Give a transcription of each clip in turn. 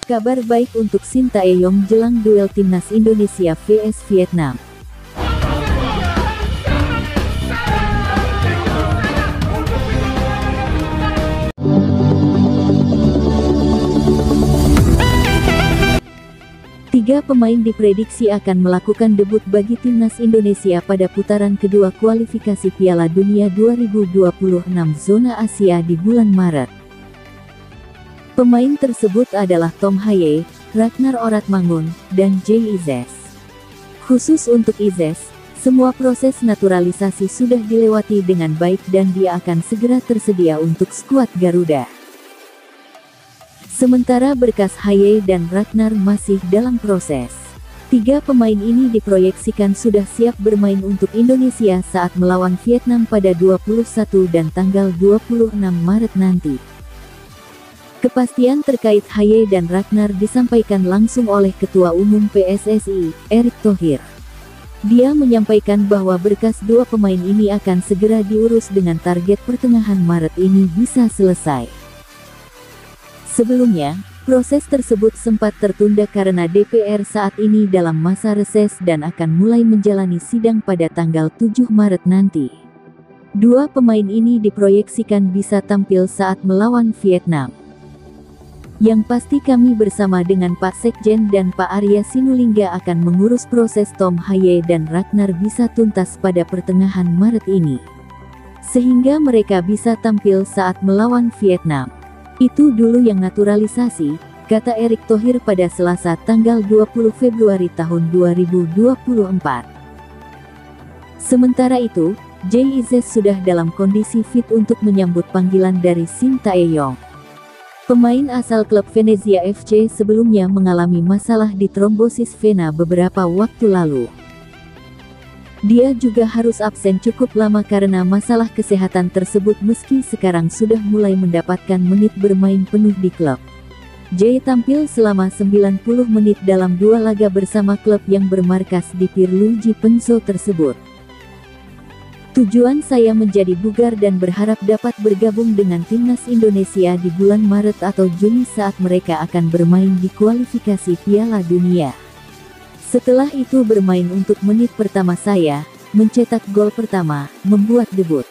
Kabar baik untuk Sintayong jelang duel timnas Indonesia vs Vietnam. Tiga pemain diprediksi akan melakukan debut bagi timnas Indonesia pada putaran kedua kualifikasi Piala Dunia 2026 zona Asia di bulan Maret. Pemain tersebut adalah Tom Haye, Ragnar Oratmangun, dan Jay Izzes. Khusus untuk Izzes, semua proses naturalisasi sudah dilewati dengan baik dan dia akan segera tersedia untuk skuad Garuda. Sementara berkas Haye dan Ragnar masih dalam proses. Tiga pemain ini diproyeksikan sudah siap bermain untuk Indonesia saat melawan Vietnam pada 21 dan tanggal 26 Maret nanti. Kepastian terkait Haye dan Ragnar disampaikan langsung oleh Ketua Umum PSSI, Erick Thohir. Dia menyampaikan bahwa berkas dua pemain ini akan segera diurus dengan target pertengahan Maret ini bisa selesai. Sebelumnya, proses tersebut sempat tertunda karena DPR saat ini dalam masa reses dan akan mulai menjalani sidang pada tanggal 7 Maret nanti. Dua pemain ini diproyeksikan bisa tampil saat melawan Vietnam. Yang pasti kami bersama dengan Pak Sekjen dan Pak Arya Sinulinga akan mengurus proses Tom Haye dan Ragnar bisa tuntas pada pertengahan Maret ini. Sehingga mereka bisa tampil saat melawan Vietnam. Itu dulu yang naturalisasi, kata Erick Thohir pada Selasa tanggal 20 Februari tahun 2024. Sementara itu, Jay Izzes sudah dalam kondisi fit untuk menyambut panggilan dari Sintayong. Pemain asal klub Venezia FC sebelumnya mengalami masalah di trombosis vena beberapa waktu lalu. Dia juga harus absen cukup lama karena masalah kesehatan tersebut meski sekarang sudah mulai mendapatkan menit bermain penuh di klub. Jay tampil selama 90 menit dalam dua laga bersama klub yang bermarkas di Pierluigi Penzo tersebut. Tujuan saya menjadi bugar dan berharap dapat bergabung dengan timnas Indonesia di bulan Maret atau Juni saat mereka akan bermain di kualifikasi Piala Dunia. Setelah itu bermain untuk menit pertama saya, mencetak gol pertama, membuat debut.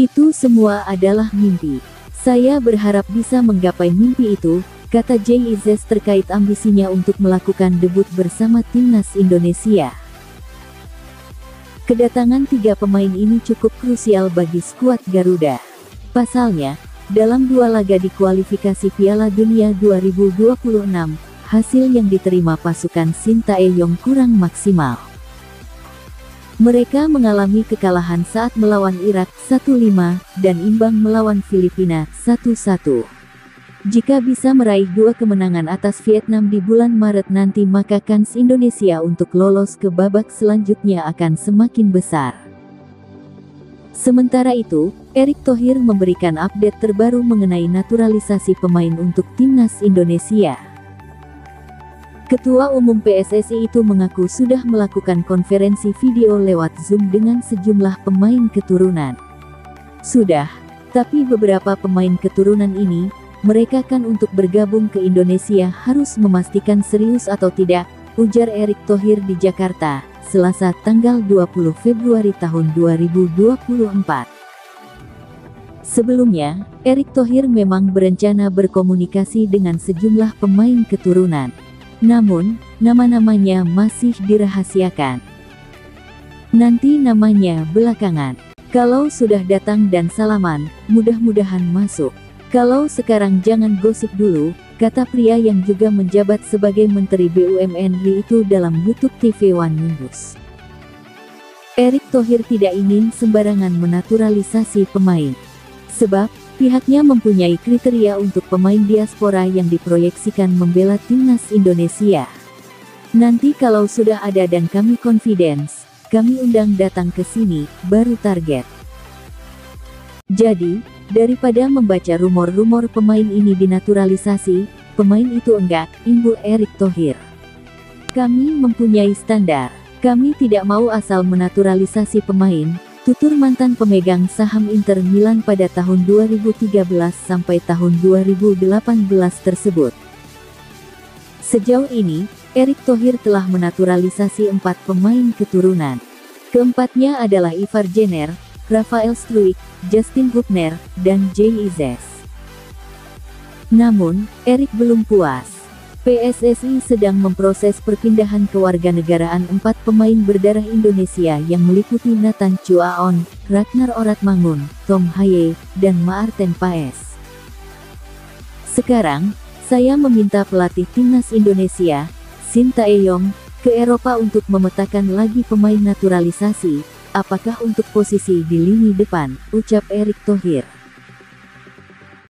Itu semua adalah mimpi. Saya berharap bisa menggapai mimpi itu, kata Jay Izzes terkait ambisinya untuk melakukan debut bersama timnas Indonesia. Kedatangan tiga pemain ini cukup krusial bagi skuad Garuda. Pasalnya, dalam dua laga di kualifikasi Piala Dunia 2026, hasil yang diterima pasukan Sintayong kurang maksimal. Mereka mengalami kekalahan saat melawan Irak 1-5 dan imbang melawan Filipina 1-1. Jika bisa meraih dua kemenangan atas Vietnam di bulan Maret nanti maka kans Indonesia untuk lolos ke babak selanjutnya akan semakin besar. Sementara itu, Erick Thohir memberikan update terbaru mengenai naturalisasi pemain untuk timnas Indonesia. Ketua Umum PSSI itu mengaku sudah melakukan konferensi video lewat Zoom dengan sejumlah pemain keturunan. Sudah, tapi beberapa pemain keturunan ini, mereka kan untuk bergabung ke Indonesia harus memastikan serius atau tidak, ujar Erick Thohir di Jakarta, Selasa tanggal 20 Februari tahun 2024. Sebelumnya, Erick Thohir memang berencana berkomunikasi dengan sejumlah pemain keturunan. Namun, nama-namanya masih dirahasiakan. Nanti namanya belakangan. Kalau sudah datang dan salaman, mudah-mudahan masuk. Kalau sekarang jangan gosip dulu, kata pria yang juga menjabat sebagai Menteri BUMN RI itu dalam YouTube TV One News. Erick Thohir tidak ingin sembarangan menaturalisasi pemain. Sebab, pihaknya mempunyai kriteria untuk pemain diaspora yang diproyeksikan membela timnas Indonesia. Nanti kalau sudah ada dan kami confidence, kami undang datang ke sini, baru target. Jadi, daripada membaca rumor-rumor pemain ini dinaturalisasi, pemain itu enggak, imbul Erick Thohir. Kami mempunyai standar. Kami tidak mau asal menaturalisasi pemain, tutur mantan pemegang saham Inter Milan pada tahun 2013 sampai tahun 2018 tersebut. Sejauh ini, Erick Thohir telah menaturalisasi 4 pemain keturunan. Keempatnya adalah Ivar Jenner, Rafael Struijk, Justin Hubner, dan Jay Ises. Namun, Erick belum puas. PSSI sedang memproses perpindahan kewarganegaraan 4 pemain berdarah Indonesia yang meliputi Nathan Chuaon, Ragnar Oratmangun, Tom Haye, dan Maarten Paes. Sekarang, saya meminta pelatih timnas Indonesia, Shin Tae-yong, ke Eropa untuk memetakan lagi pemain naturalisasi, apakah untuk posisi di lini depan, ucap Erick Thohir.